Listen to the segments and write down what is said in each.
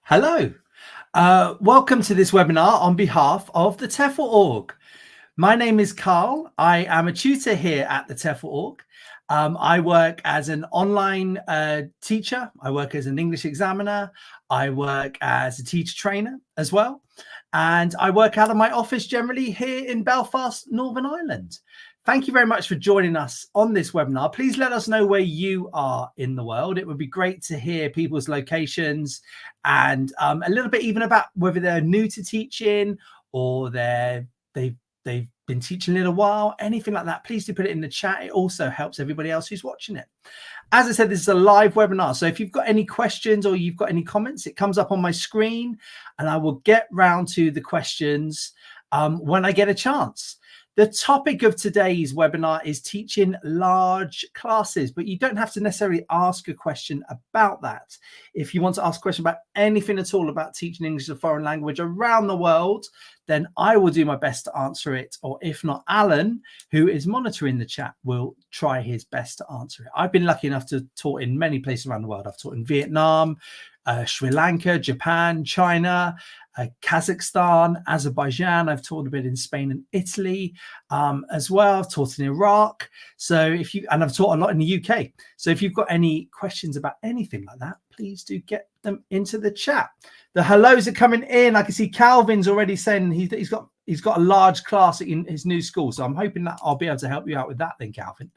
Hello. Welcome to this webinar on behalf of the TEFL org. My name is Carl. I am a tutor here at the TEFL org. I work as an online teacher. I work as an English examiner. I work as a teacher trainer as well. And I work out of my office generally here in Belfast, Northern Ireland. Thank you very much for joining us on this webinar. Please let us know where you are in the world. It would be great to hear people's locations and a little bit even about whether they're new to teaching or they've been teaching a little while, anything like that. Please do put it in the chat. It also helps everybody else who's watching it. As I said, this is a live webinar. So if you've got any questions or you've got any comments, it comes up on my screen and I will get round to the questions when I get a chance. The topic of today's webinar is teaching large classes, but you don't have to necessarily ask a question about that. If you want to ask a question about anything at all about teaching English as a foreign language around the world, then I will do my best to answer it. Or if not, Alan, who is monitoring the chat, will try his best to answer it. I've been lucky enough to taught in many places around the world. I've taught in Vietnam, Sri Lanka, Japan, China, Kazakhstan, Azerbaijan. I've taught a bit in Spain and Italy as well. I've taught in Iraq. So and I've taught a lot in the UK. So if you've got any questions about anything like that, please do get them into the chat. The hellos are coming in. I can see Calvin's already saying he's got a large class in his new school. So I'm hoping that I'll be able to help you out with that then, Calvin.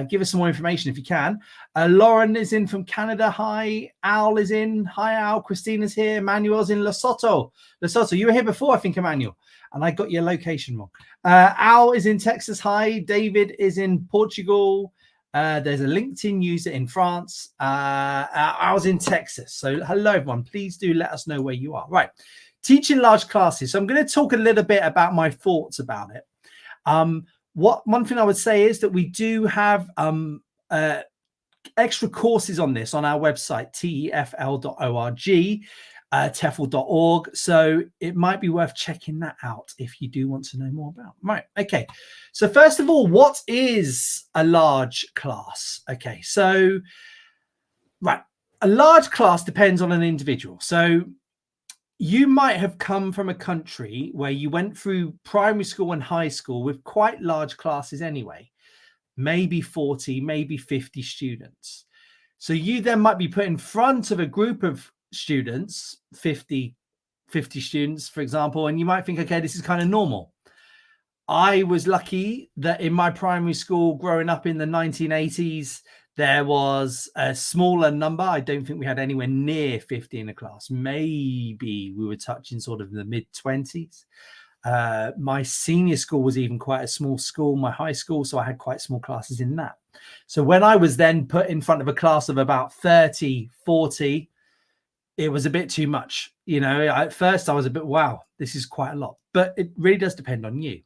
Give us some more information if you can. Lauren is in from Canada. Hi. Al is in. Hi, Al. Christina's here. Emmanuel's in Lesotho. You were here before, I think, Emmanuel, and I got your location wrong. Al is in Texas. Hi. David is in Portugal. There's a LinkedIn user in France. Al's in Texas. So hello, everyone. Please do let us know where you are. Right. Teaching large classes. So I'm going to talk a little bit about my thoughts about it. One thing I would say is that we do have extra courses on this on our website, tefl.org, TEFL.org. So it might be worth checking that out if you do want to know more about. Right. Okay. So first of all, what is a large class? Okay. So, right. A large class depends on an individual. So you might have come from a country where you went through primary school and high school with quite large classes anyway, maybe 40, maybe 50 students. So you then might be put in front of a group of students, 50 students, for example, and you might think, okay, this is kind of normal. I was lucky that in my primary school growing up in the 1980s, there was a smaller number. I don't think we had anywhere near 50 in a class. Maybe we were touching sort of the mid-20s. My senior school was even quite a small school, my high school, so I had quite small classes in that. So when I was then put in front of a class of about 30, 40, it was a bit too much. You know, at first I was a bit, wow, this is quite a lot. But it really does depend on you.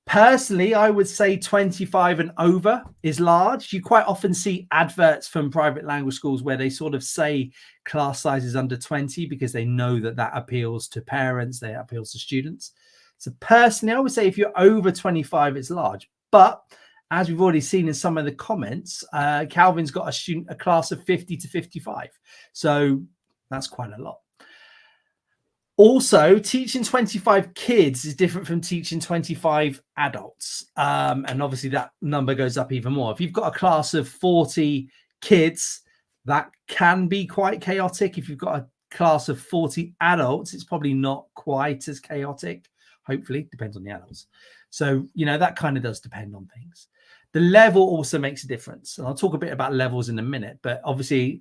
Personally, I would say 25 and over is large. You quite often see adverts from private language schools where they sort of say class sizes under 20 because they know that that appeals to parents, that appeals to students. So personally, I would say if you're over 25, it's large. But as we've already seen in some of the comments, Calvin's got a class of 50 to 55. So that's quite a lot. Also, teaching 25 kids is different from teaching 25 adults. And obviously that number goes up even more. If you've got a class of 40 kids, that can be quite chaotic. If you've got a class of 40 adults, it's probably not quite as chaotic. Hopefully, depends on the adults. So, you know, that kind of does depend on things. The level also makes a difference. And I'll talk a bit about levels in a minute, but obviously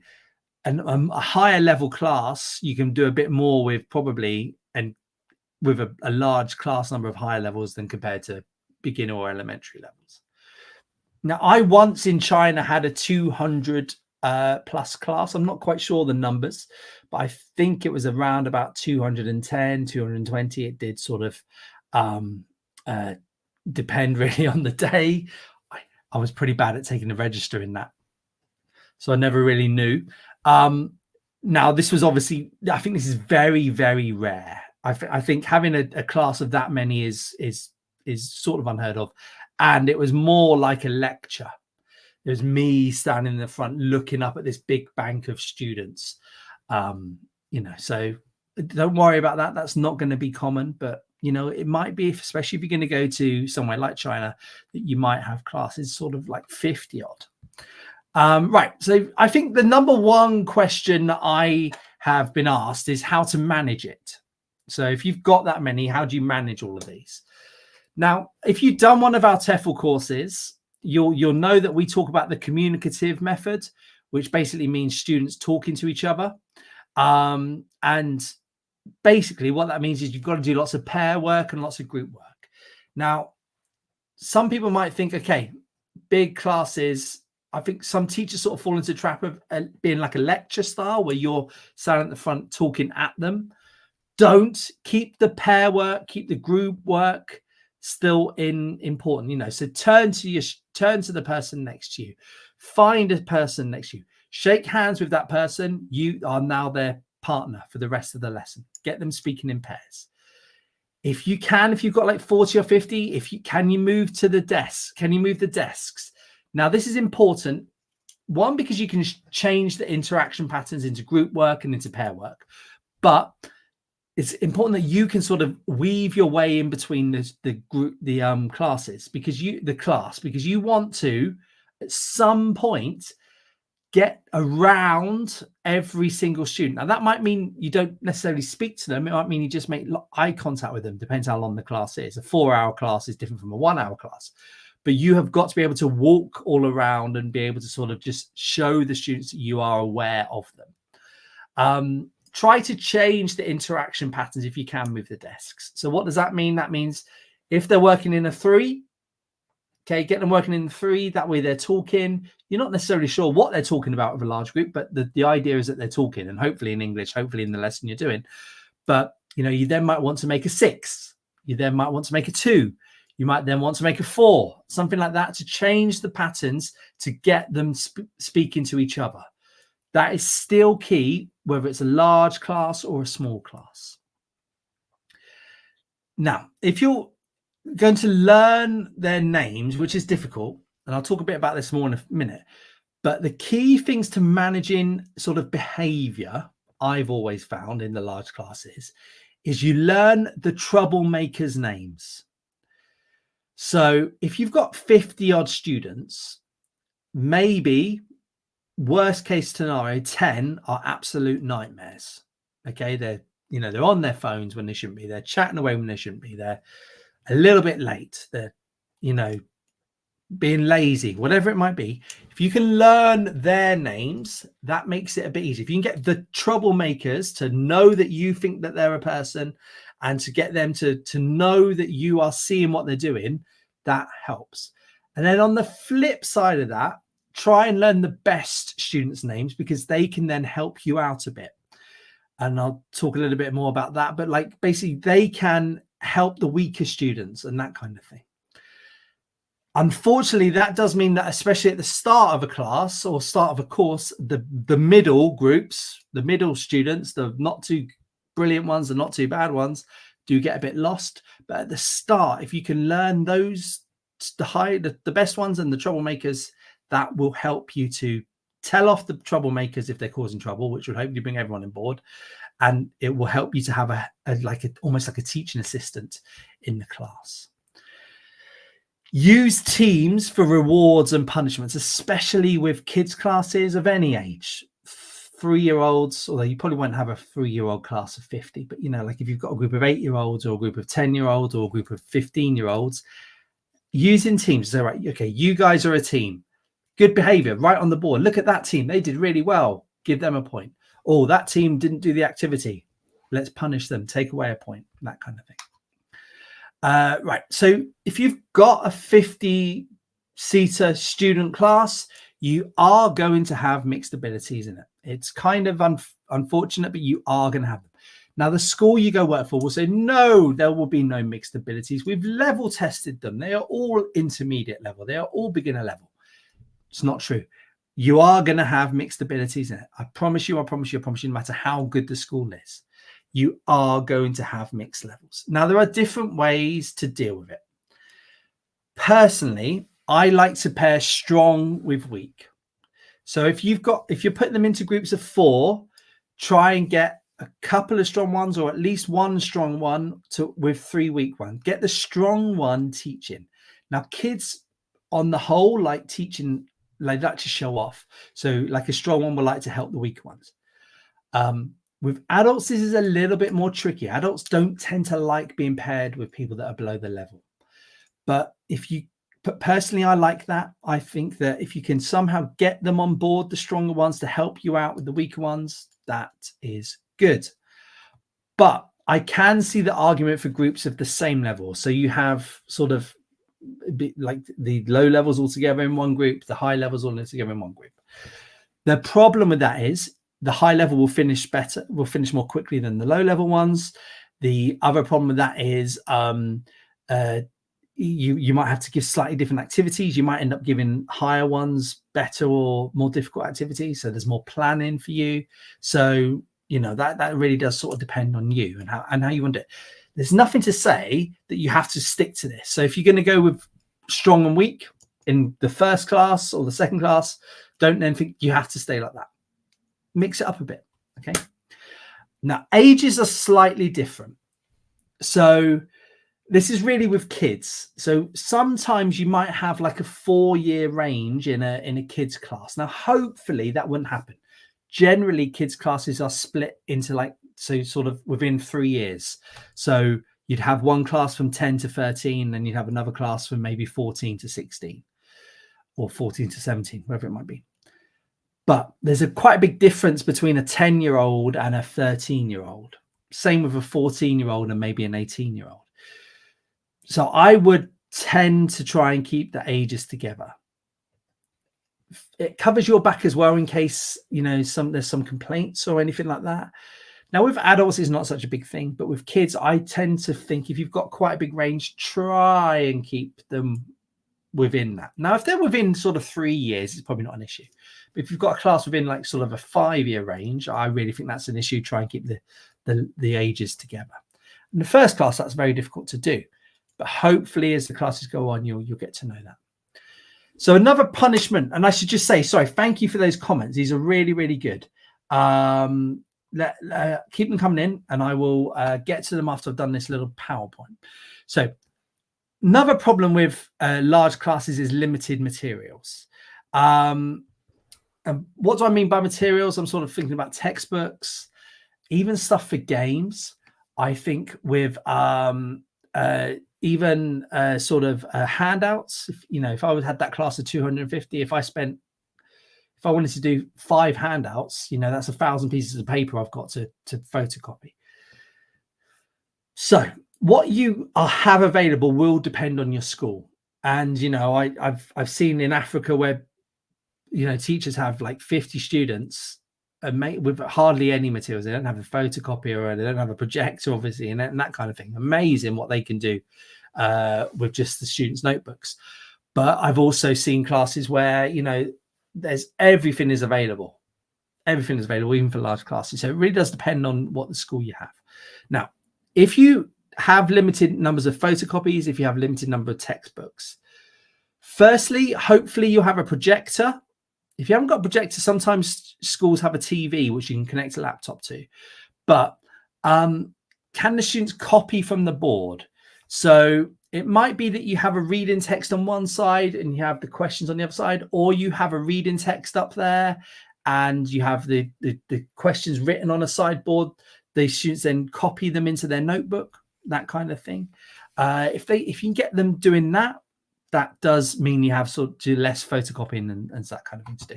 a higher level class, you can do a bit more with probably, and with a large class number of higher levels than compared to beginner or elementary levels. Now, I once in China had a 200 plus class. I'm not quite sure the numbers, but I think it was around about 210, 220. It did sort of depend really on the day. I was pretty bad at taking the register in that, so I never really knew. Now, this was obviously, I think this is very, very rare. I think having a class of that many is sort of unheard of. And it was more like a lecture. It was me standing in the front looking up at this big bank of students. So don't worry about that. That's not going to be common, but it might be, especially if you're going to go to somewhere like China, that you might have classes sort of like 50 odd. Right. So I think the number one question that I have been asked is how to manage it. So if you've got that many, how do you manage all of these? Now, if you've done one of our TEFL courses, you'll know that we talk about the communicative method, which basically means students talking to each other. And basically what that means is you've got to do lots of pair work and lots of group work. Now, some people might think, okay, big classes, I think some teachers sort of fall into the trap of being like a lecture style where you're standing at the front talking at them. Don't. Keep the pair work, keep the group work still important, so turn to the person next to you, find a person next to you, shake hands with that person. You are now their partner for the rest of the lesson. Get them speaking in pairs. If you've got like 40 or 50, can you move to the desk? Can you move the desks? Now, this is important. One, because you can change the interaction patterns into group work and into pair work, but it's important that you can sort of weave your way in between the classes, because you want to, at some point, get around every single student. Now, that might mean you don't necessarily speak to them. It might mean you just make eye contact with them. Depends how long the class is. A 4-hour class is different from a 1-hour class. But you have got to be able to walk all around and be able to sort of just show the students that you are aware of them. Try to change the interaction patterns if you can move the desks. So what does that mean? That means if they're working in a 3, okay, get them working in 3. That way they're talking. You're not necessarily sure what they're talking about with a large group, but the idea is that they're talking, and hopefully in English, hopefully in the lesson you're doing. But, you then might want to make a 6. You then might want to make a 2. You might then want to make a 4, something like that, to change the patterns to get them speaking to each other. That is still key, whether it's a large class or a small class. Now, if you're going to learn their names, which is difficult, and I'll talk a bit about this more in a minute, but the key things to managing sort of behavior, I've always found in the large classes, is you learn the troublemakers' names. So if you've got 50 odd students, maybe worst case scenario, 10 are absolute nightmares. Okay, they're on their phones when they shouldn't be. They're chatting away when they shouldn't be. They're a little bit late. They're being lazy, whatever it might be. If you can learn their names, that makes it a bit easier. If you can get the troublemakers to know that you think that they're a person, and to get them to know that you are seeing what they're doing, that helps. And then on the flip side of that, try and learn the best students' names, because they can then help you out a bit. And I'll talk a little bit more about that. But like basically, they can help the weaker students and that kind of thing. Unfortunately, that does mean that, especially at the start of a class or start of a course, the middle groups, the middle students, the not too brilliant ones, the not too bad ones, do get a bit lost. But at the start, if you can learn those, the best ones and the troublemakers, that will help you to tell off the troublemakers if they're causing trouble, which will hopefully bring everyone on board. And it will help you to have almost like a teaching assistant in the class. Use teams for rewards and punishments, especially with kids classes of any age. 3-year-olds, although you probably won't have a 3-year-old class of 50, but like if you've got a group of 8-year-olds or a group of 10-year-olds or a group of 15-year-olds, using teams. So, right, okay, you guys are a team. Good behavior, right on the board. Look at that team. They did really well. Give them a point. Oh, that team didn't do the activity. Let's punish them. Take away a point. That kind of thing. Right. So if you've got a 50-seater student class, you are going to have mixed abilities in it. It's kind of unfortunate, but you are going to have them. Now, the school you go work for will say, no, there will be no mixed abilities. We've level tested them. They are all intermediate level. They are all beginner level. It's not true. You are going to have mixed abilities in it. I promise you, no matter how good the school is, you are going to have mixed levels. Now, there are different ways to deal with it. Personally, I like to pair strong with weak. So if you're putting them into groups of 4, try and get a couple of strong ones, or at least one strong one with 3 weak ones. Get the strong one teaching. Now, kids on the whole like teaching, they like to show off. So like a strong one would like to help the weaker ones. With adults, this is a little bit more tricky. Adults don't tend to like being paired with people that are below the level. But personally, I like that. I think that if you can somehow get them on board, the stronger ones, to help you out with the weaker ones, that is good. But I can see the argument for groups of the same level. So you have sort of like the low levels all together in one group, the high levels all together in one group. The problem with that is the high level will finish more quickly than the low level ones. The other problem with that is you might have to give slightly different activities. You might end up giving higher ones better or more difficult activities. So there's more planning for you. So, that really does sort of depend on you and how you want it. There's nothing to say that you have to stick to this. So if you're going to go with strong and weak in the first class or the second class, don't then think you have to stay like that. Mix it up a bit. Okay. Now, ages are slightly different. So this is really with kids. So sometimes you might have like a 4-year range in a kids class. Now, hopefully that wouldn't happen. Generally, kids classes are split into sort of within 3 years. So you'd have one class from 10 to 13, then you'd have another class from maybe 14 to 16 or 14 to 17, wherever it might be. But there's quite a big difference between a 10-year-old and a 13-year-old. Same with a 14-year-old and maybe an 18-year-old. So I would tend to try and keep the ages together. It covers your back as well in case, there's some complaints or anything like that. Now, with adults, it's not such a big thing, but with kids, I tend to think if you've got quite a big range, try and keep them within that. Now, if they're within sort of 3 years, it's probably not an issue. But if you've got a class within like sort of a 5-year range, I really think that's an issue. Try and keep the ages together. In the first class, that's very difficult to do. But hopefully, as the classes go on, you'll get to know that. So another punishment, and I should just say, sorry, thank you for those comments. These are really, really good. Keep them coming in, and I will get to them after I've done this little PowerPoint. So another problem with large classes is limited materials. And what do I mean by materials? I'm sort of thinking about textbooks, even stuff for games. I think with even sort of handouts. If I had that class of 250, if I wanted to do 5 handouts, that's 1,000 pieces of paper I've got to photocopy. So what you have available will depend on your school. And I've seen in Africa where teachers have like 50 students with hardly any materials. They don't have a photocopier, or they don't have a projector, obviously, and that kind of thing. Amazing what they can do with just the students' notebooks. But I've also seen classes where there's everything is available. Everything is available, even for large classes. So it really does depend on what the school you have. Now, if you have limited numbers of photocopies, if you have limited number of textbooks, firstly, hopefully you'll have a projector. If you haven't got a projector, sometimes schools have a TV which you can connect a laptop to. But can the students copy from the board? So it might be that you have a reading text on one side and you have the questions on the other side, or you have a reading text up there and you have the questions written on a sideboard. The students then copy them into their notebook, that kind of thing. If you can get them doing that, that does mean you have sort of do less photocopying and that kind of thing to do.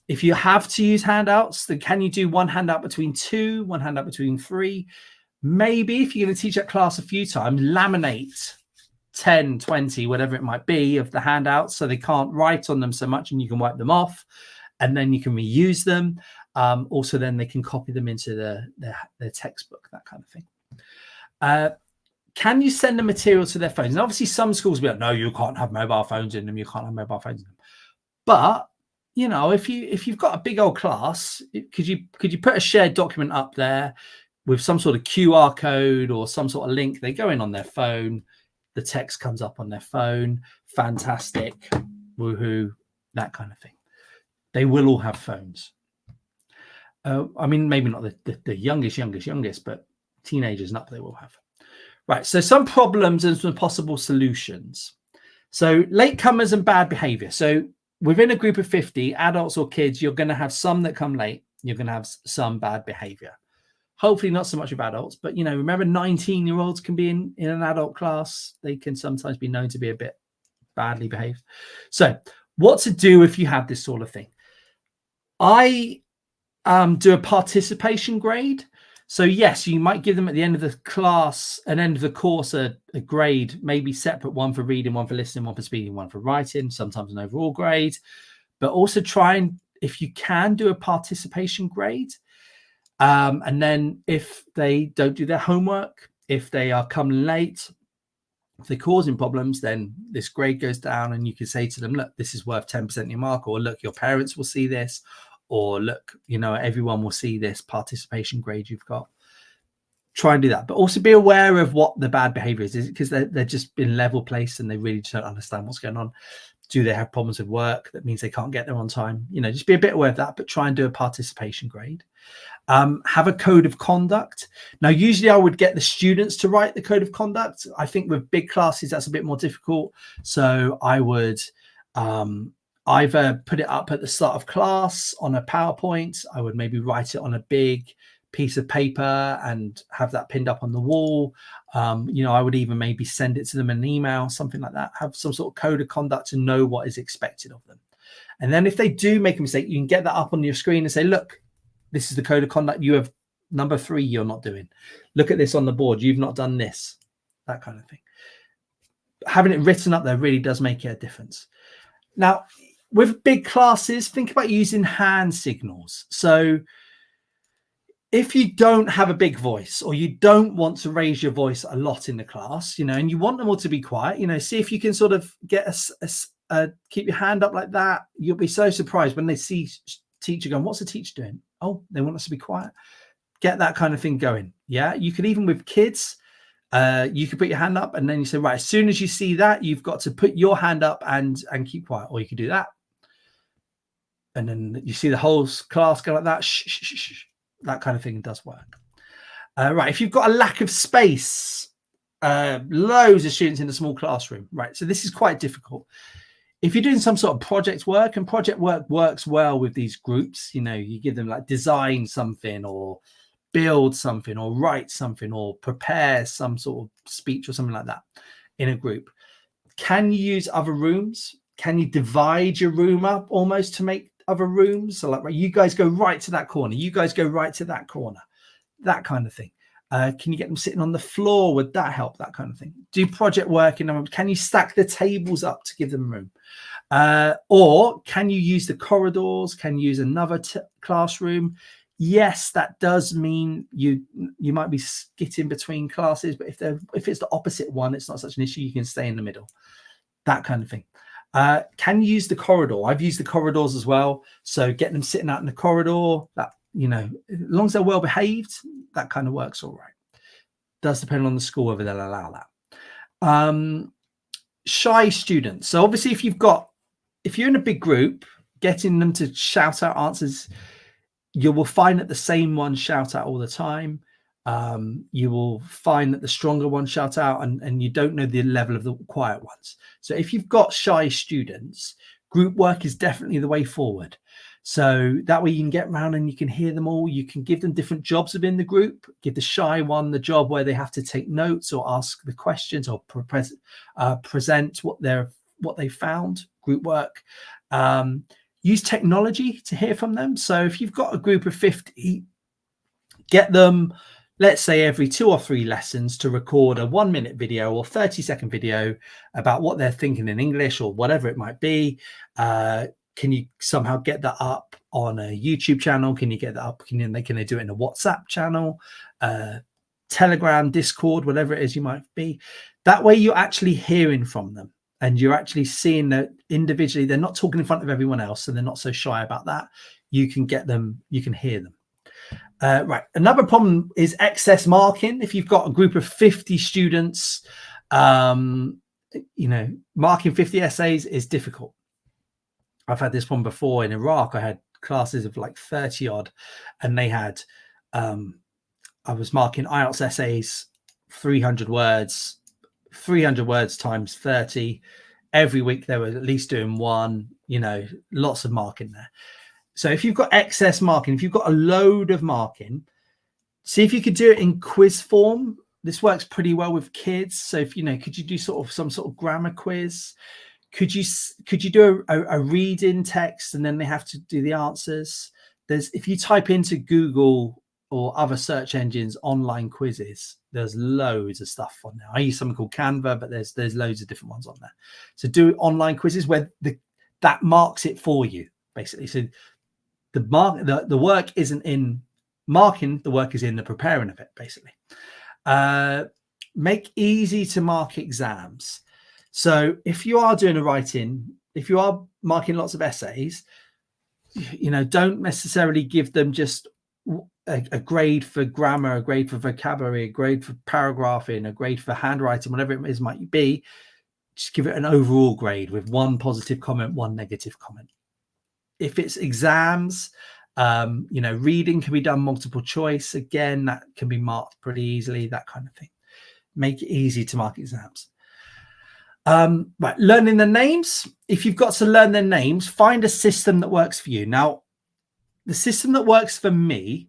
If you have to use handouts, then can you do one handout between 2, one handout between 3? Maybe if you're going to teach that class a few times, laminate 10, 20, whatever it might be of the handouts so they can't write on them so much and you can wipe them off and then you can reuse them. Also, then they can copy them into their textbook, that kind of thing. Can you send the material to their phones? And obviously, some schools will be like, no, you can't have mobile phones in them. You can't have mobile phones in them. But, if you've got a big old class, could you put a shared document up there with some sort of QR code or some sort of link? They go in on their phone. The text comes up on their phone. Fantastic. Woohoo. That kind of thing. They will all have phones. I mean, maybe not the youngest, but teenagers and up they will have. Right, so some problems and some possible solutions. So latecomers and bad behavior. So within a group of 50 adults or kids, you're going to have some that come late. You're going to have some bad behavior. Hopefully not so much of adults, but, you know, remember 19-year-olds can be in an adult class. They can sometimes be known to be a bit badly behaved. So what to do if you have this sort of thing? I do a participation grade. So yes, you might give them at the end of the class, an end of the course, a grade, maybe separate, one for reading, one for listening, one for speaking, one for writing, sometimes an overall grade, but also try and, if you can, do a participation grade. And then if they don't do their homework, if they are coming late, if they're causing problems, then this grade goes down, and you can say to them, look, this is worth 10% your mark, or look, your parents will see this, or look, you know, everyone will see this participation grade you've got. Try and do that, but also be aware of what the bad behavior is. Is it because they're just been level placed and they really don't understand what's going on? Do they have problems with work? That means they can't get there on time. You know, just be a bit aware of that, but try and do a participation grade. Have a code of conduct. Now, usually I would get the students to write the code of conduct. I think with big classes, that's a bit more difficult. So I would either put it up at the start of class on a PowerPoint. I would maybe write it on a big piece of paper and have that pinned up on the wall. You know, I would even maybe send it to them in an email, something like that. Have some sort of code of conduct to know what is expected of them. And then if they do make a mistake, you can get that up on your screen and say, look, this is the code of conduct. You have number 3 you're not doing. Look at this on the board. You've not done this, that kind of thing. Having it written up there really does make a difference. Now, with big classes, think about using hand signals. So if you don't have a big voice, or you don't want to raise your voice a lot in the class, you know, and you want them all to be quiet, you know, see if you can sort of get keep your hand up like that. You'll be so surprised when they see teacher going, what's the teacher doing? Oh, they want us to be quiet. Get that kind of thing going. Yeah, you could even with kids, you could put your hand up and then you say, right, as soon as you see that, you've got to put your hand up and keep quiet. Or you could do that. And then you see the whole class go like that. Shh, shh, shh, shh. That kind of thing does work. Right, if you've got a lack of space, loads of students in a small classroom, right? So this is quite difficult. If you're doing some sort of project work, and project work works well with these groups, you know, you give them like design something or build something or write something or prepare some sort of speech or something like that in a group. Can you use other rooms? Can you divide your room up almost to make other rooms? So like, right, you guys go right to that corner. You guys go right to that corner, that kind of thing. Can you get them sitting on the floor? Would that help? That kind of thing. Do project work in them. Can you stack the tables up to give them room? Or can you use the corridors? Can you use another classroom? Yes, that does mean you might be skitting between classes, but if it's the opposite one, it's not such an issue. You can stay in the middle, that kind of thing. Can you use the corridor? I've used the corridors as well. So getting them sitting out in the corridor, that, you know, as long as they're well behaved, that kind of works all right. Does depend on the school whether they'll allow that. Shy students. So obviously if you're in a big group, getting them to shout out answers, you will find that the same ones shout out all the time. You will find that the stronger ones shout out, and you don't know the level of the quiet ones. So if you've got shy students, group work is definitely the way forward. So that way you can get around and you can hear them all. You can give them different jobs within the group. Give the shy one the job where they have to take notes or ask the questions or present what they found, group work. Use technology to hear from them. So if you've got a group of 50, get them, let's say every 2 or 3 lessons, to record a 1-minute video or 30-second video about what they're thinking in English or whatever it might be. Can you somehow get that up on a YouTube channel? Can you get that up? Can they do it in a WhatsApp channel, Telegram, Discord, whatever it is you might be? That way you're actually hearing from them and you're actually seeing that individually. They're not talking in front of everyone else, so they're not so shy about that. You can get them, you can hear them. Right. Another problem is excess marking. If you've got a group of 50 students, you know, marking 50 essays is difficult. I've had this problem before in Iraq. I had classes of like 30 odd, and they had, I was marking IELTS essays, 300 words times 30. Every week they were at least doing one, lots of marking there. So if you've got excess marking, if you've got a load of marking, see if you could do it in quiz form. This works pretty well with kids. So if, could you do some sort of grammar quiz? Could you do a read-in text and then they have to do the answers? If you type into Google or other search engines online quizzes, there's loads of stuff on there. I use something called Canva, but there's loads of different ones on there. So do online quizzes where that marks it for you, basically. So the work isn't in marking, the work is in the preparing of it, basically. Make easy to mark exams. So if you are doing a write-in, if you are marking lots of essays, don't necessarily give them just a grade for grammar, a grade for vocabulary, a grade for paragraphing, a grade for handwriting, whatever it is might be. Just give it an overall grade with one positive comment, one negative comment. If it's exams, reading can be done multiple choice. Again, that can be marked pretty easily, that kind of thing. Make it easy to mark exams. Right, learning the names. If you've got to learn their names, find a system that works for you. Now, the system that works for me,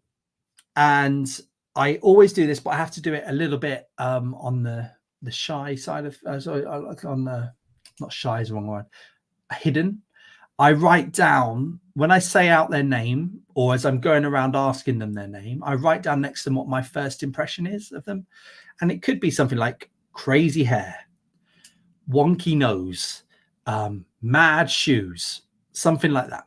and I always do this, but I have to do it a little bit on the shy side of, not shy is the wrong word, hidden. I write down, when I say out their name, or as I'm going around asking them their name, I write down next to them what my first impression is of them. And it could be something like crazy hair, wonky nose, mad shoes, something like that.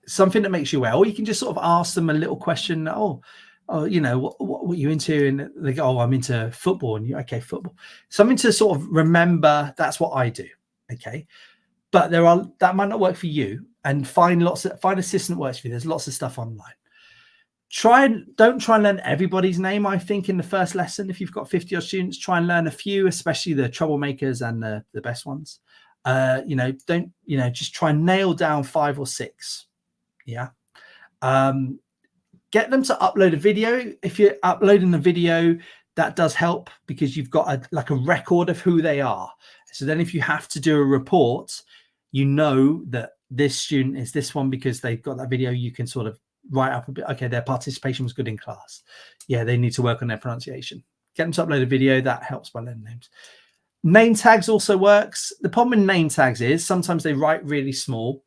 Something that makes you aware. Or you can just sort of ask them a little question. What are you into? And they go, oh, I'm into football. And you're okay, football. Something to sort of remember. That's what I do. Okay. But that might not work for you. And find a system that works for you. There's lots of stuff online. Don't try and learn everybody's name. I think in the first lesson, if you've got 50 odd students, try and learn a few, especially the troublemakers and the best ones. Just try and nail down 5 or 6. Yeah. Get them to upload a video. If you're uploading the video, that does help because you've got a record of who they are. So then if you have to do a report, you know that this student is this one because they've got that video. You can sort of write up a bit. Okay, their participation was good in class. Yeah, they need to work on their pronunciation. Get them to upload a video. That helps by learning names. Name tags also works. The problem with name tags is sometimes they write really small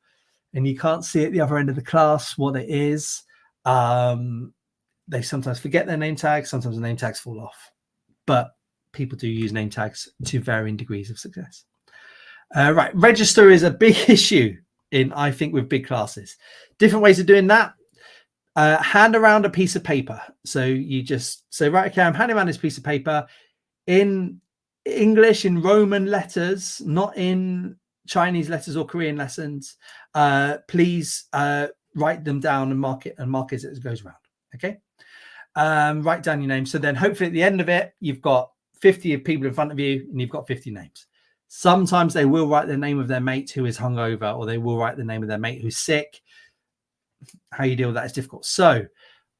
and you can't see at the other end of the class what it is. They sometimes forget their name tags. Sometimes the name tags fall off. But people do use name tags to varying degrees of success. Right, register is a big issue I think with big classes. Different ways of doing that. Hand around a piece of paper. So you just say, right, okay, I'm handing around this piece of paper in English, in Roman letters, not in Chinese letters or Korean lessons. Please write them down and mark it as it goes around. Okay. Write down your name. So then hopefully at the end of it, you've got 50 people in front of you and you've got 50 names. Sometimes they will write the name of their mate who is hungover, or they will write the name of their mate who's sick. How you deal with that is difficult. So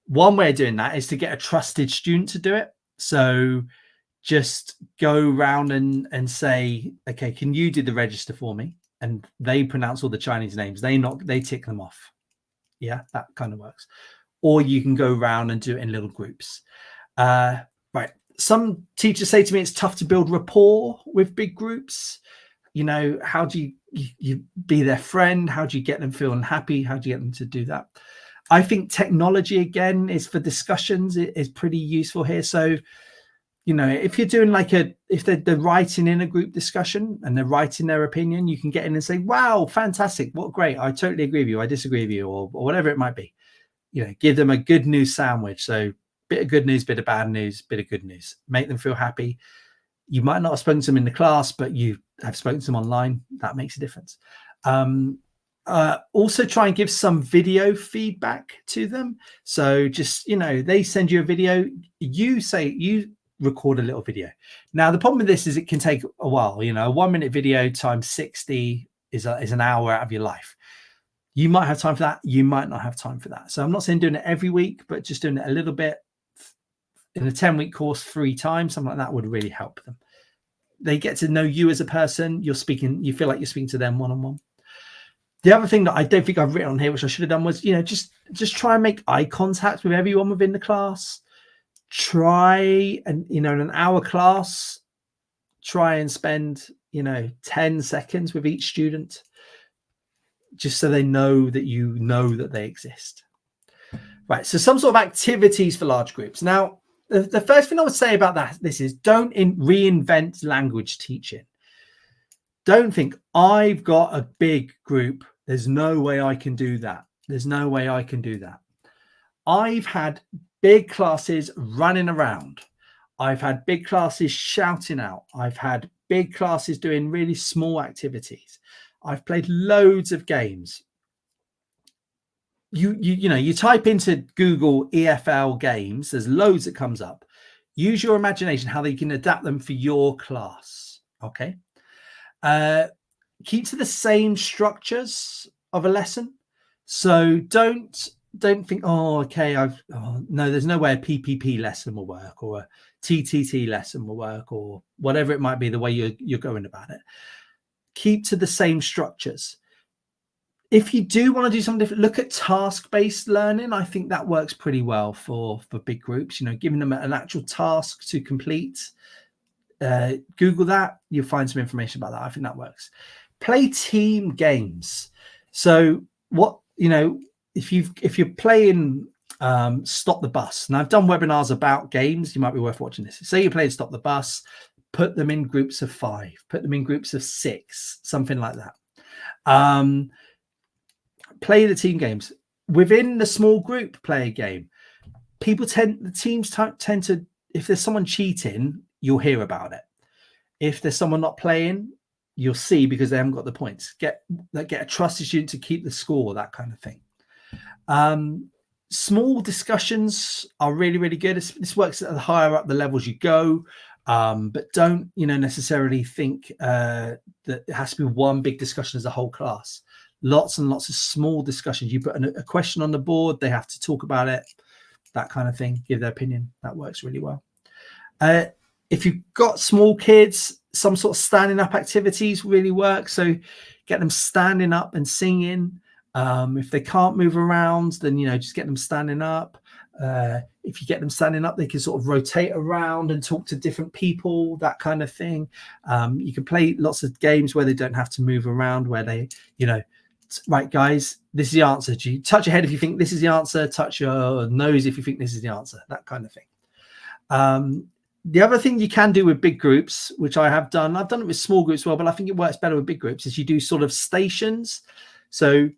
one way of doing that is to get a trusted student to do it. So just go around and say, okay, can you do the register for me? And they pronounce all the Chinese names. They tick them off. Yeah, that kind of works. Or you can go around and do it in little groups. Right. Some teachers say to me, it's tough to build rapport with big groups. How do you be their friend? How do you get them feeling happy? How do you get them to do that? I think technology, again, is for discussions. It is pretty useful here. So, if you're doing if they're writing in a group discussion and they're writing their opinion, you can get in and say, wow, fantastic. What great. I totally agree with you. I disagree with you, or whatever it might be. Give them a good news sandwich. So bit of good news, bit of bad news, bit of good news. Make them feel happy. You might not have spoken to them in the class, but you have spoken to them online. That makes a difference. Also try and give some video feedback to them. So just, they send you a video, you record a little video. Now, the problem with this is it can take a while. A 1 minute video times 60 is an hour out of your life. You might have time for that. You might not have time for that. So I'm not saying doing it every week, but just doing it a little bit in a 10-week course 3 times, something like that would really help them. They get to know you as a person. You feel like you're speaking to them one-on-one. The other thing that I don't think I've written on here, which I should have done, was, just try and make eye contact with everyone within the class. Try and, in an hour class, try and spend, 10 seconds with each student, just so they know that you know that they exist. Right. So some sort of activities for large groups. Now, the first thing I would say about this is don't reinvent language teaching. Don't think, I've got a big group, there's no way I can do that. There's no way I can do that. I've had big classes running around. I've had big classes shouting out. I've had big classes doing really small activities. I've played loads of games. You type into Google EFL games, there's loads that comes up. Use your imagination how they can adapt them for your class. Okay. Keep to the same structures of a lesson. So don't think, no, there's no way a PPP lesson will work, or a TTT lesson will work, or whatever it might be, the way you're going about it. Keep to the same structures. If you do want to do something different, look at task-based learning. I think that works pretty well for big groups, giving them an actual task to complete. Google that, you'll find some information about that. I think that works. Play team games. So if you're playing Stop the Bus, and I've done webinars about games, you might be worth watching this. Say you're playing Stop the Bus, put them in groups of 5, put them in groups of 6, something like that. Play the team games within the small group. Play a game. The teams tend to, if there's someone cheating, you'll hear about it. If there's someone not playing, you'll see, because they haven't got the points. Get a trusted student to keep the score, that kind of thing. Small discussions are really, really good. This works at the higher up the levels you go, but don't necessarily think that it has to be one big discussion as a whole class. Lots and lots of small discussions. You put a question on the board, they have to talk about it, that kind of thing, give their opinion. That works really well. If you've got small kids, some sort of standing up activities really work. So get them standing up and singing. If they can't move around, then, just get them standing up. If you get them standing up, they can sort of rotate around and talk to different people, that kind of thing. You can play lots of games where they don't have to move around, where they, right, guys, this is the answer. Do you touch your head if you think this is the answer? Touch your nose if you think this is the answer, that kind of thing. The other thing you can do with big groups, which I've done it with small groups as well, but I think it works better with big groups, is you do sort of stations. So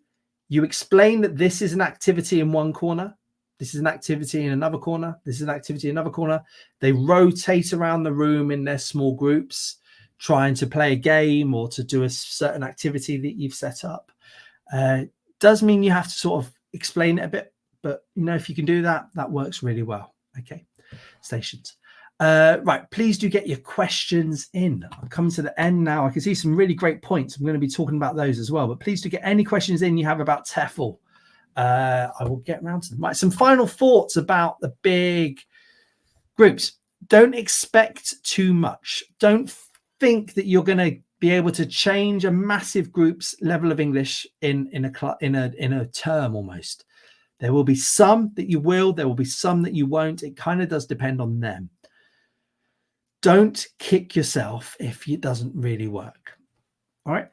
you explain that this is an activity in one corner, this is an activity in another corner, this is an activity in another corner. They rotate around the room in their small groups, trying to play a game or to do a certain activity that you've set up. Does mean you have to sort of explain it a bit, but if you can do that, that works really well. Okay, stations. Right, please do get your questions in. I'm coming to the end now. I can see some really great points. I'm going to be talking about those as well, but please do get any questions in you have about TEFL. I will get around to them. Right, some final thoughts about the big groups. Don't expect too much. Don't think that you're going to be able to change a massive group's level of English in a term almost. There will be some that you will, there will be some that you won't. It kind of does depend on them. Don't kick yourself if it doesn't really work. All right.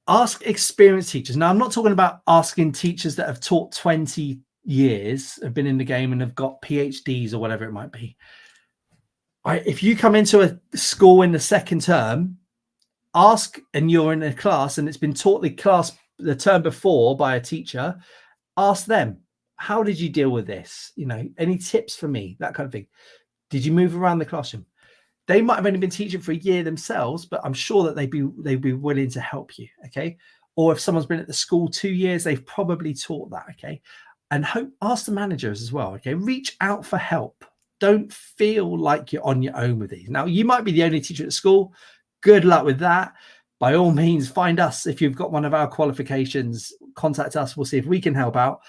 Ask experienced teachers. Now, I'm not talking about asking teachers that have taught 20 years, have been in the game and have got PhDs or whatever it might be. All right. If you come into a school in the second term, ask, and you're in a class and it's been taught the term before by a teacher, ask them, how did you deal with this? Any tips for me? That kind of thing. Did you move around the classroom? They might have only been teaching for a year themselves, but I'm sure that they'd be willing to help you. Okay. Or if someone's been at the school 2 years, they've probably taught that. Okay. And ask the managers as well. Okay. Reach out for help. Don't feel like you're on your own with these. Now, you might be the only teacher at the school. Good luck with that. by all means, find us. If you've got one of our qualifications, contact us. We'll see if we can help out.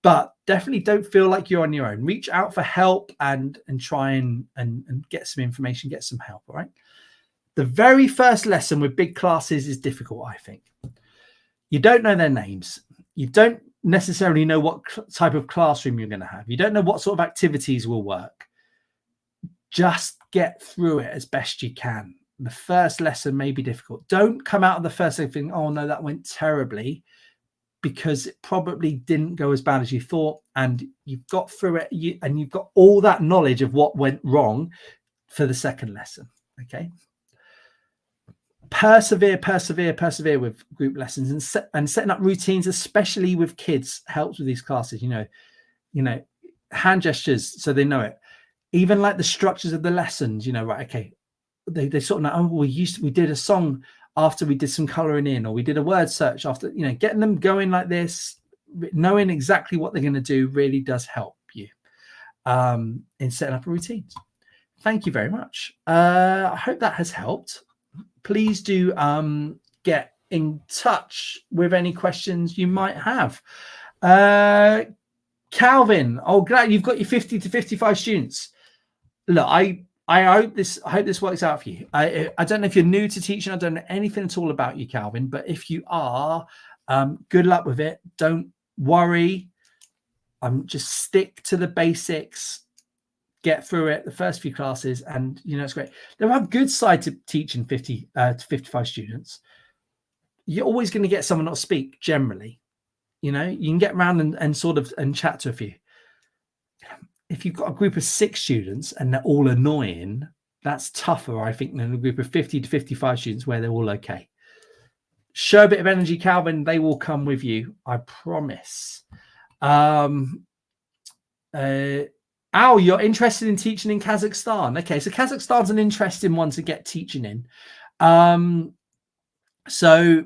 But definitely don't feel like you're on your own. Reach out for help and try and get some information, get some help, all right? The very first lesson with big classes is difficult, I think. You don't know their names. You don't necessarily know what type of classroom you're going to have. You don't know what sort of activities will work. Just get through it as best you can. The first lesson may be difficult. Don't come out of the first thing thinking, oh no, that went terribly, because it probably didn't go as bad as you thought, and you've got through it, and you've got all that knowledge of what went wrong for the second lesson. Okay. Persevere with group lessons, and setting up routines, especially with kids, helps with these classes. You know, hand gestures so they know it. Even like the structures of the lessons, right? Okay, they sort of know. Oh, we did a song after we did some coloring in, or we did a word search after. Getting them going like this, knowing exactly what they're going to do, really does help you in setting up routines. Thank you very much. I hope that has helped. Please do get in touch with any questions you might have. Calvin, glad you've got your 50 to 55 students. Look, I hope this works out for you. I don't know if you're new to teaching. I don't know anything at all about you, Calvin. But if you are, good luck with it. Don't worry. Just stick to the basics. Get through it, the first few classes, and it's great. There are good sides to teaching 50 to 55 students. You're always going to get someone not speak generally. You can get around and chat to a few. If you've got a group of 6 students and they're all annoying, that's tougher, I think, than a group of 50 to 55 students where they're all okay. Show a bit of energy, Calvin. They will come with you, I promise. Al, you're interested in teaching in Kazakhstan. Okay, so Kazakhstan's an interesting one to get teaching in. So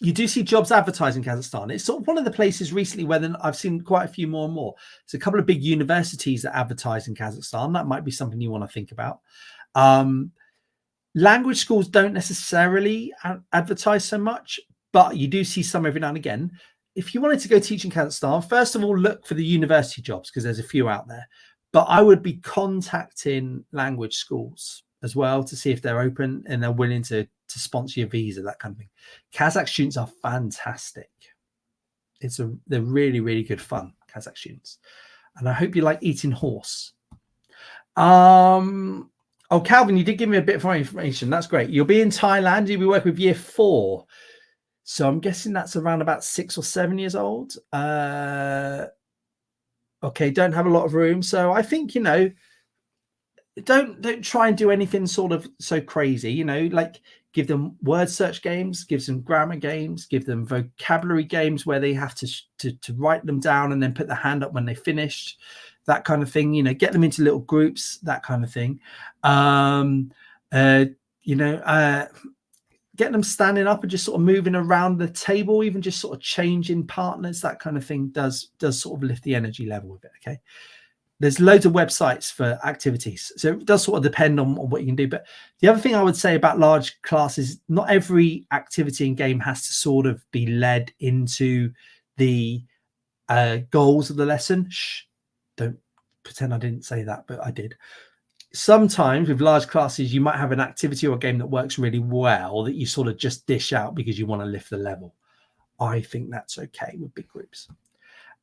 you do see jobs advertised in Kazakhstan. It's sort of one of the places recently where I've seen quite a few more and more. There's a couple of big universities that advertise in Kazakhstan. That might be something you want to think about. Language schools don't necessarily advertise so much, but you do see some every now and again. If you wanted to go teach in Kazakhstan, first of all, look for the university jobs, because there's a few out there. But I would be contacting language schools as well to see if they're open and they're willing to sponsor your visa, that kind of thing. Kazakh students are fantastic. They're really, really good fun, Kazakh students. And I hope you like eating horse. Calvin, you did give me a bit of information. That's great. You'll be in Thailand. You'll be working with year 4. So I'm guessing that's around about 6 or 7 years old. Okay, don't have a lot of room. So I think, don't try and do anything sort of so crazy, like give them word search games, give them grammar games, give them vocabulary games where they have to write them down and then put the hand up when they finished, that kind of thing, get them into little groups, that kind of thing. Getting them standing up and just sort of moving around the table, even just sort of changing partners, that kind of thing does sort of lift the energy level with it. Okay. There's loads of websites for activities. So it does sort of depend on what you can do. But the other thing I would say about large classes, not every activity and game has to sort of be led into the goals of the lesson. Shh, don't pretend I didn't say that, but I did. Sometimes with large classes, you might have an activity or a game that works really well that you sort of just dish out because you want to lift the level. I think that's okay with big groups.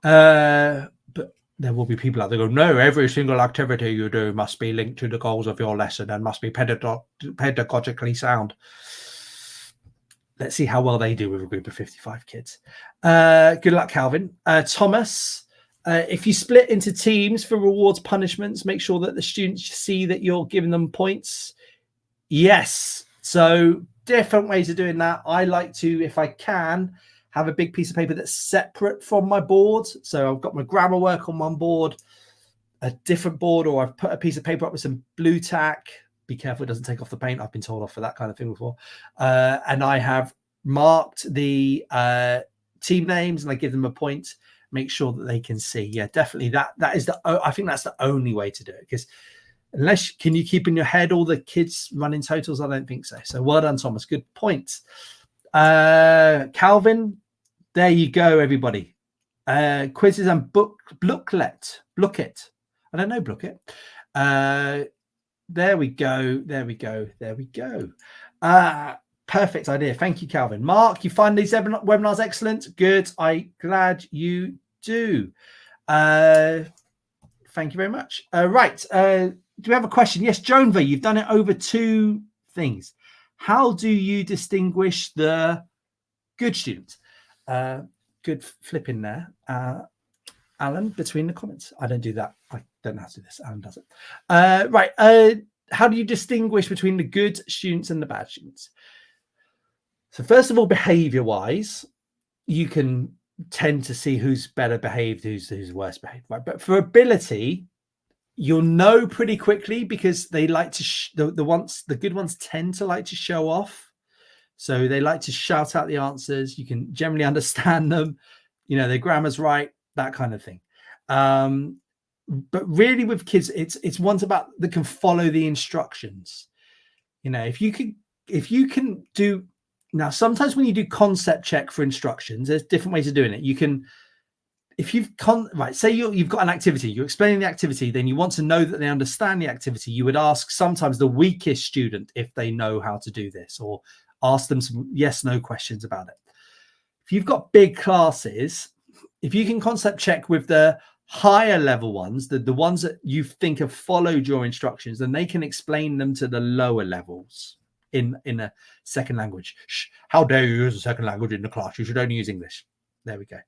But there will be people out there go, no, every single activity you do must be linked to the goals of your lesson and must be pedagogically sound. Let's see how well they do with a group of 55 kids. Good luck, Calvin. Thomas. If you split into teams for rewards, punishments, make sure that the students see that you're giving them points. Yes. So different ways of doing that. I like to, if I can, have a big piece of paper that's separate from my board. So I've got my grammar work on one board, a different board, or I've put a piece of paper up with some blue tack. Be careful it doesn't take off the paint. I've been told off for that kind of thing before. And I have marked the team names and I give them a point. Make sure that they can see. Yeah, definitely. That is I think that's the only way to do it, because can you keep in your head all the kids running totals? I don't think so. So well done, Thomas. Good point. Calvin, there you go, everybody. Quizzes and booklet. I don't know, Blookit. There we go. Perfect idea. Thank you, Calvin. Mark, you find these webinars excellent? Good. I'm glad you do. Thank you very much. Right. Do we have a question? Yes, Jonva, you've done it over 2 things. How do you distinguish the good students? Good flip in there. Alan, between the comments. I don't do that. I don't know how to do this. Alan does it. Right. How do you distinguish between the good students and the bad students? So first of all, behavior-wise, you can tend to see who's better behaved, who's worse behaved. Right? But for ability, you'll know pretty quickly because they like to the good ones tend to like to show off. So they like to shout out the answers. You can generally understand them. You know, their grammar's right, that kind of thing. But really with kids, it's ones about that can follow the instructions. You know, if you can do now, sometimes when you do concept check for instructions, there's different ways of doing it. You can, if you've say you've got an activity, you're explaining the activity, then you want to know that they understand the activity. You would ask sometimes the weakest student if they know how to do this, or ask them some yes/no questions about it. If you've got big classes, if you can concept check with the higher level ones, the ones that you think have followed your instructions, then they can explain them to the lower levels in a second language. Shh, how dare you use a second language in the class? You should only use English. There we go.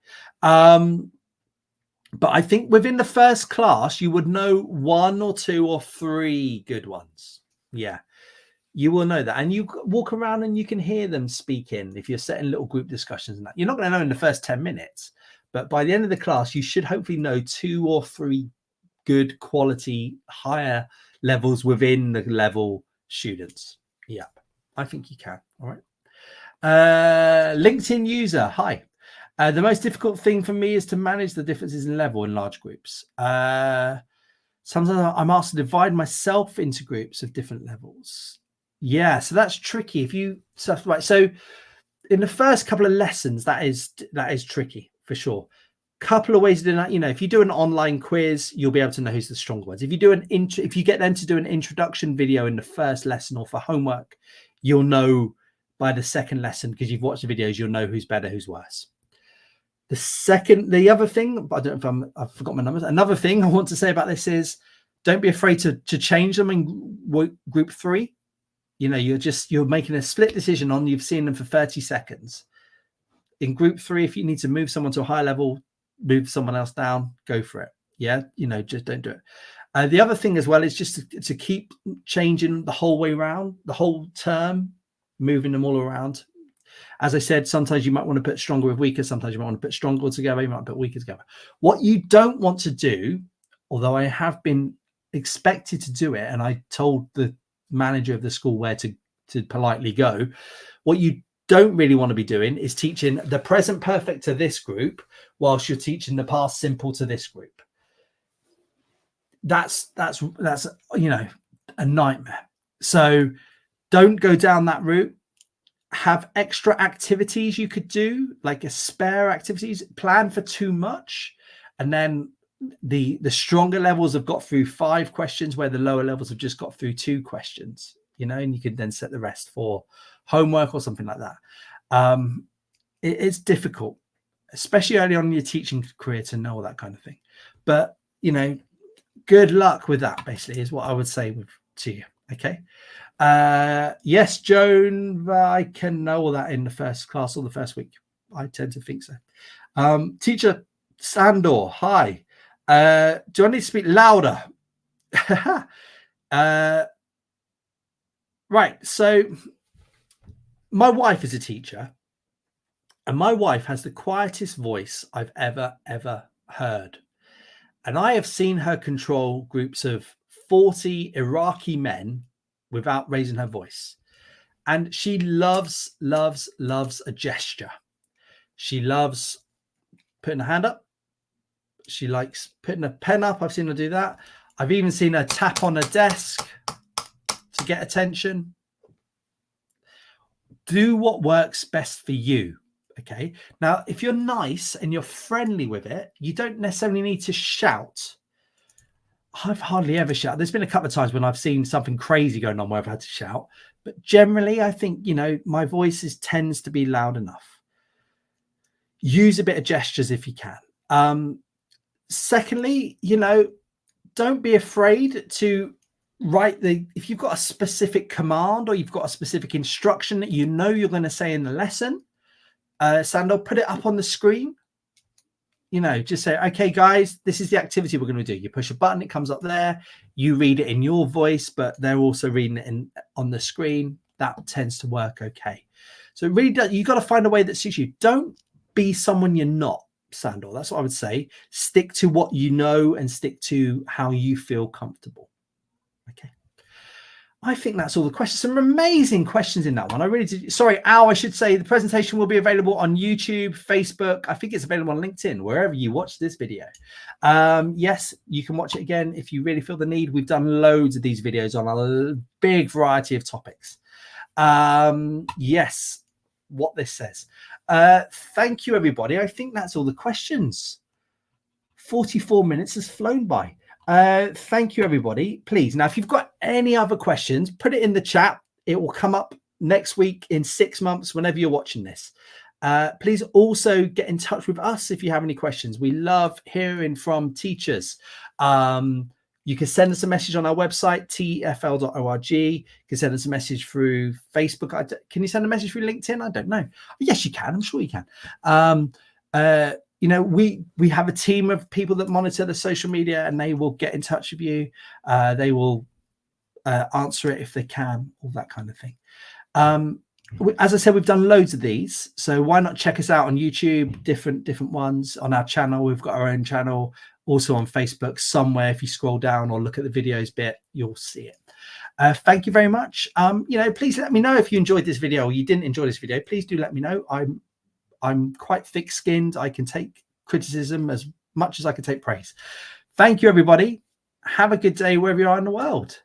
But I think within the first class, you would know 1 or 2 or 3 good ones. Yeah, you will know that. And you walk around and you can hear them speaking if you're setting little group discussions and that. You're not going to know in the first 10 minutes. But by the end of the class, you should hopefully know 2 or 3 good quality, higher levels within the level students. Yeah, I think you can. All right. LinkedIn user. Hi. The most difficult thing for me is to manage the differences in level in large groups. Sometimes I'm asked to divide myself into groups of different levels. Yeah, so that's tricky. So in the first couple of lessons, that is tricky for sure. Couple of ways of doing that. You know, if you do an online quiz, you'll be able to know who's the stronger ones. If you do if you get them to do an introduction video in the first lesson or for homework, you'll know by the second lesson, because you've watched the videos, you'll know who's better, who's worse. The other thing, I don't know if I've forgot my numbers. Another thing I want to say about this is don't be afraid to change them in group 3. You know, you're making a split decision on, you've seen them for 30 seconds. In group 3, if you need to move someone to a higher level, move someone else down, go for it. Yeah, you know, just don't do it. The other thing as well is just to keep changing the whole way around, the whole term, moving them all around. As I said, sometimes you might want to put stronger with weaker. Sometimes you might want to put stronger together. You might put weaker together. What you don't want to do, although I have been expected to do it, and I told the manager of the school where to politely go, what you don't really want to be doing is teaching the present perfect to this group whilst you're teaching the past simple to this group. That's you know, a nightmare. So don't go down that route. Have extra activities you could do, like a spare activities. Plan for too much, and then the stronger levels have got through 5 questions where the lower levels have just got through 2 questions, you know, and you can then set the rest for homework or something like that. It's difficult, especially early on in your teaching career, to know all that kind of thing. But, you know, good luck with that, basically, is what I would say to you. Okay. Yes, Joan, I can know all that in the first class or the first week. I tend to think so. Teacher Sandor, hi. Do I need to speak louder? Right. So my wife is a teacher, and my wife has the quietest voice I've ever heard. And I have seen her control groups of 40 Iraqi men without raising her voice. And she loves a gesture. She loves putting a hand up. She likes putting a pen up. I've seen her do that. I've even seen her tap on a desk to get attention. Do what works best for you. Okay. Now, if you're nice and you're friendly with it, you don't necessarily need to shout. I've hardly ever shouted. There's been a couple of times when I've seen something crazy going on where I've had to shout, but generally, I think, my voice tends to be loud enough. Use a bit of gestures if you can. Secondly, don't be afraid to write if you've got a specific command or you've got a specific instruction that you're going to say in the lesson, Sandor, put it up on the screen. Just say, okay, guys, this is the activity we're going to do. You push a button, it comes up there. You read it in your voice, but they're also reading it on the screen. That tends to work okay. So it really does. You've got to find a way that suits you. Don't be someone you're not, Sandor. That's what I would say. Stick to what you know and stick to how you feel comfortable. Okay. I think that's all the questions. Some amazing questions in that one. I really did. Sorry, Al, I should say the presentation will be available on YouTube, Facebook. I think it's available on LinkedIn, wherever you watch this video. Yes, you can watch it again if you really feel the need. We've done loads of these videos on a big variety of topics. Yes, what this says. Thank you, everybody. I think that's all the questions. 44 minutes has flown by. Thank you, everybody. Please, now, if you've got any other questions, put it in the chat. It will come up next week, in 6 months, whenever you're watching this. Please also get in touch with us if you have any questions. We love hearing from teachers. You can send us a message on our website, tefl.org. You can send us a message through Facebook. Can you send a message through LinkedIn? I don't know. Yes, you can. I'm sure you can. We have a team of people that monitor the social media, and they will get in touch with you. They will answer it if they can, all that kind of thing. As I said, we've done loads of these, so why not check us out on YouTube, different ones on our channel. We've got our own channel, also on Facebook somewhere. If you scroll down or look at the videos bit, you'll see it. Thank you very much. Please let me know if you enjoyed this video or you didn't enjoy this video. Please do let me know. I'm quite thick-skinned. I can take criticism as much as I can take praise. Thank you, everybody. Have a good day wherever you are in the world.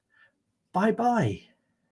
Bye-bye.